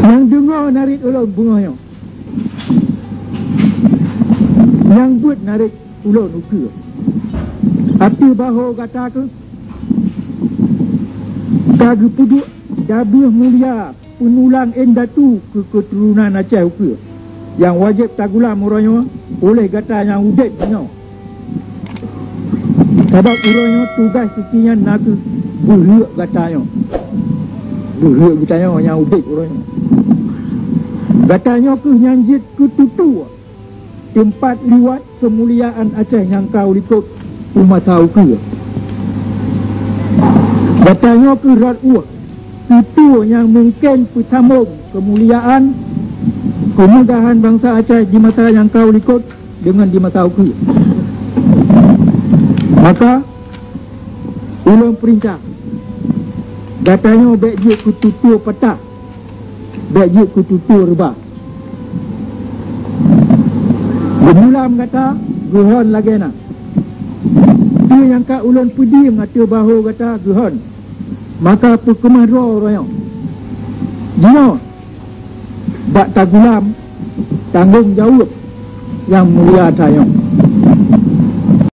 Yang dengar narik ulun bunganya, yang buat narik ulun ukur. Hati bahu kata ke kage puduk dabih mulia penulang endatu ke keturunan Aceh ukur. Yang wajib tagulam orangnya oleh kata yang udet punya. Sebab orangnya tugas secinya nak berhak katanya. Berhak katanya yang udet orangnya. Katanya ke nyanjit ke tutu tempat liwat kemuliaan Aceh yang kau ikut umat tahu ke. Katanya ke ratwa tutu yang mungkin pertama kemuliaan kemudahan bangsa Aceh di mata yang kau ikut dengan di mata aku. Maka ulun perintah katanya baik je ku tutur petak, baik je ku tutur rebah. Gemulam kata guhon lagi nak. Dia yang kat ulun pedi mengata bahu kata guhon. Maka perkemah roh orang dia bak tagulam tanggung jawab yang mulia tayang.